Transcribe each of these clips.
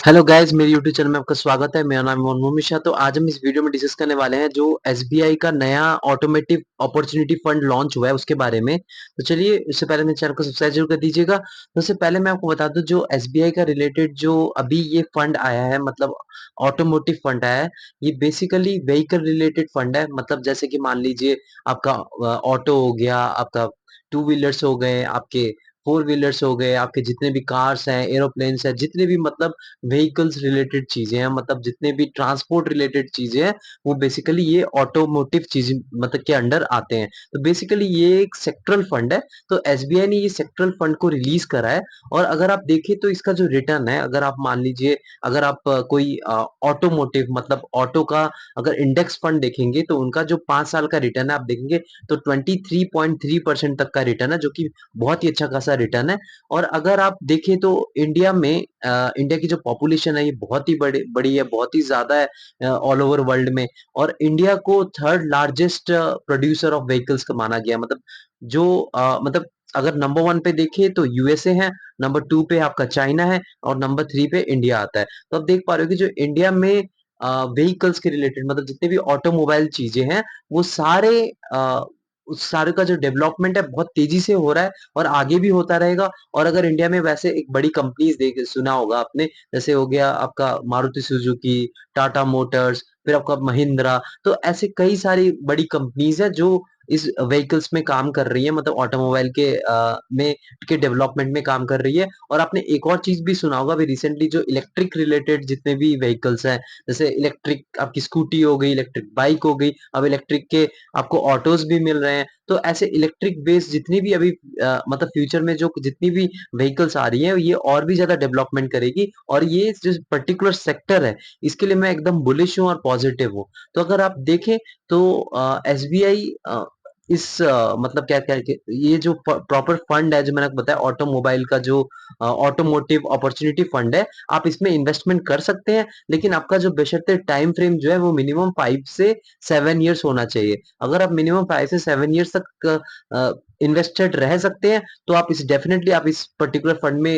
Hello guys, मेरे YouTube channel में आपका स्वागत है। मेरा नाम है मोहन मिश्रा। तो आज हम इस वीडियो में डिस्कस करने वाले हैं जो एसबीआई का नया ऑटोमेटिव अपॉर्चुनिटी फंड लॉन्च हुआ है उसके बारे में। तो चलिए, उससे पहले मेरे चैनल को सब्सक्राइब जरूर कर दीजिएगा। तो उससे पहले मैं आपको बता दूं, जो एसबीआई का रिलेटेड जो अभी ये फंड आया है, मतलब ऑटोमोटिव फंड आया है, ये बेसिकली व्हीकल रिलेटेड फंड है। मतलब जैसे कि मान लीजिए आपका ऑटो हो गया, आपका टू व्हीलर्स हो गए, आपके फोर व्हीलर्स हो गए, आपके जितने भी कार्स हैं, एरोप्लेन्स हैं, जितने भी मतलब व्हीकल्स रिलेटेड चीजें हैं, मतलब जितने भी ट्रांसपोर्ट रिलेटेड चीजें हैं, वो बेसिकली ये ऑटोमोटिव चीज मतलब के अंडर आते हैं। तो बेसिकली ये एक सेक्टरल फंड है। तो एसबीआई ने ये सेक्टरल फंड को रिलीज करा है। और अगर आप देखें तो इसका जो रिटर्न है, अगर आप मान लीजिए, अगर आप कोई ऑटोमोटिव मतलब ऑटो का अगर इंडेक्स फंड देखेंगे, तो उनका जो 5 साल का रिटर्न है आप देखेंगे तो 23.3% तक का रिटर्न है, जो कि बहुत ही अच्छा खासा रिटर्न है। और अगर आप देखें तो इंडिया में इंडिया की जो पॉपुलेशन है ये बहुत ही बड़ी है, बहुत ही ज्यादा है ऑल ओवर वर्ल्ड में। और इंडिया को third largest producer of vehicles का माना गया है। मतलब जो मतलब अगर नंबर वन पे देखें तो यूएसए है, नंबर टू पे आपका चाइना है, और नंबर थ्री पे इंडिया आता है। तो आप देख पा रहे हो कि जो इंडिया में व्हीकल्स के रिलेटेड मतलब जितने भी ऑटोमोबाइल चीजें हैं, वो सारे उस सारे का जो डेवलपमेंट है बहुत तेजी से हो रहा है और आगे भी होता रहेगा। और अगर इंडिया में वैसे एक बड़ी कंपनीज देख सुना होगा आपने, जैसे हो गया आपका मारुति सुजुकी, टाटा मोटर्स, फिर आपका महिंद्रा। तो ऐसे कई सारी बड़ी कंपनीज है जो इस व्हीकल्स में काम कर रही है, मतलब ऑटोमोबाइल के में के डेवलपमेंट में काम कर रही है। और आपने एक और चीज भी सुना होगा अभी रिसेंटली, जो इलेक्ट्रिक रिलेटेड जितने भी व्हीकल्स हैं, जैसे इलेक्ट्रिक आपकी स्कूटी हो गई, इलेक्ट्रिक बाइक हो गई, अब इलेक्ट्रिक के आपको ऑटोज भी मिल रहे हैं। तो ऐसे इलेक्ट्रिक बेस्ड जितनी भी अभी मतलब फ्यूचर में जो जितनी भी व्हीकल्स आ रही हैं, ये और भी ज्यादा डेवलपमेंट करेगी। और ये जो पर्टिकुलर सेक्टर है, इसके लिए मैं एकदम बुलिश हूँ और पॉजिटिव हूँ। तो अगर आप देखें तो एसबीआई इस मतलब क्या क्या ये जो प्रॉपर फंड है जो मैंने आपको बताया, ऑटोमोबाइल का जो ऑटोमोटिव अपॉर्चुनिटी फंड है, आप इसमें इन्वेस्टमेंट कर सकते हैं। लेकिन आपका जो बशर्ते टाइम फ्रेम जो है वो मिनिमम 5 से 7 ईयर्स होना चाहिए। अगर आप मिनिमम 5 से 7 ईयर्स तक इन्वेस्टेड रह सकते हैं, तो आप इस डेफिनेटली आप इस पर्टिकुलर फंड में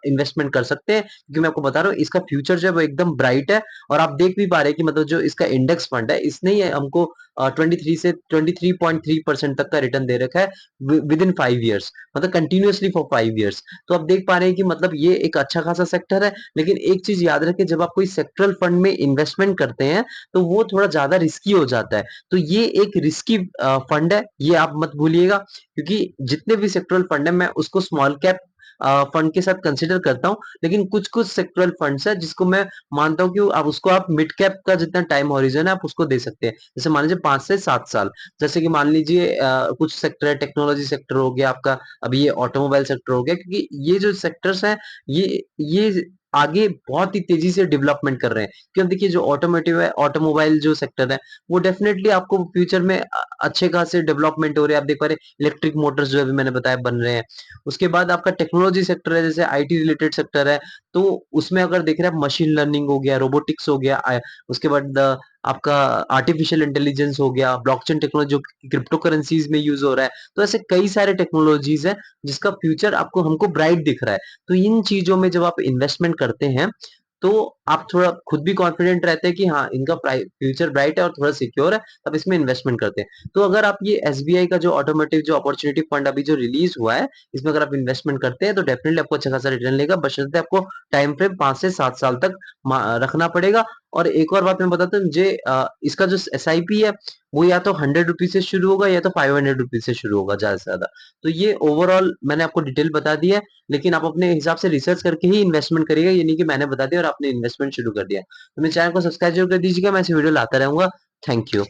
इन्वेस्टमेंट कर सकते हैं, क्योंकि मैं आपको बता रहा हूँ इसका फ्यूचर जो है वो एकदम ब्राइट है। और आप देख भी पा रहे हैं कि मतलब जो इसका इंडेक्स फंड है, इसने ही हमको 23.3% तक का रिटर्न दे रखा है विद इन 5 ईयर्स, मतलब कंटिन्यूअसली फॉर 5 ईयर्स। तो आप देख पा रहे हैं कि मतलब ये एक अच्छा खासा सेक्टर है। लेकिन एक चीज याद रखें, जब आप कोई सेक्टरल फंड में इन्वेस्टमेंट करते हैं तो वो थोड़ा ज्यादा रिस्की हो जाता है। तो ये एक रिस्की फंड है, ये आप मत भूलिएगा। क्योंकि जितने भी सेक्टरल फंड है मैं उसको स्मॉल कैप फंड के साथ कंसिडर करता हूँ। लेकिन कुछ कुछ सेक्टरल फंड्स है जिसको मैं मानता हूँ कि आप मिड कैप का जितना टाइम हॉरिजन है आप उसको दे सकते हैं। जैसे मान लीजिए 5 से 7 साल। जैसे कि मान लीजिए कुछ सेक्टर है, टेक्नोलॉजी सेक्टर हो गया आपका, अभी ये ऑटोमोबाइल सेक्टर हो गया, क्योंकि ये जो सेक्टर्स हैं ये आगे बहुत ही तेजी से डेवलपमेंट कर रहे हैं। क्योंकि देखिए जो ऑटोमोटिव है, ऑटोमोबाइल जो सेक्टर है, वो डेफिनेटली आपको फ्यूचर में अच्छे खासे डेवलपमेंट हो रहे हैं। आप देख पा रहे इलेक्ट्रिक मोटर्स जो अभी मैंने बताया बन रहे हैं। उसके बाद आपका टेक्नोलॉजी सेक्टर है, जैसे आईटी रिलेटेड सेक्टर है। तो उसमें अगर देख रहे हैं मशीन लर्निंग हो गया, रोबोटिक्स हो गया, उसके बाद आपका आर्टिफिशियल इंटेलिजेंस हो गया, ब्लॉकचेन टेक्नोलॉजी जो क्रिप्टो करेंसीज में यूज हो रहा है। तो ऐसे कई सारे टेक्नोलॉजीज हैं जिसका फ्यूचर आपको हमको ब्राइट दिख रहा है। तो इन चीजों में जब आप इन्वेस्टमेंट करते हैं, तो आप थोड़ा खुद भी कॉन्फिडेंट रहते हैं कि हाँ, इनका फ्यूचर ब्राइट है और थोड़ा सिक्योर है, तब इसमें इन्वेस्टमेंट करते हैं। तो अगर आप ये एसबीआई का जो ऑटोमेटिव जो अपॉर्चुनिटी फंड अभी जो रिलीज हुआ है, इसमें अगर आप इन्वेस्टमेंट करते हैं तो डेफिनेटली आपको अच्छा खासा रिटर्न लेगा, बशर्ते आपको टाइम फ्रेम 5 से 7 साल तक रखना पड़ेगा। और एक और बात मैं बताता हूँ, मुझे इसका जो एसआईपी है, वो या तो 100 रुपीज से शुरू होगा या तो 500 रुपीज से शुरू होगा ज्यादा से ज्यादा। तो ये ओवरऑल मैंने आपको डिटेल बता दी है। लेकिन आप अपने हिसाब से रिसर्च करके ही इन्वेस्टमेंट करिएगा, ये नहीं कि मैंने बता दिया और आपने इन्वेस्टमेंट शुरू कर दिया। तो मेरे चैनल को सब्सक्राइब जरूर कर दीजिएगा, मैं ऐसे वीडियो लाता रहूंगा। Thank you.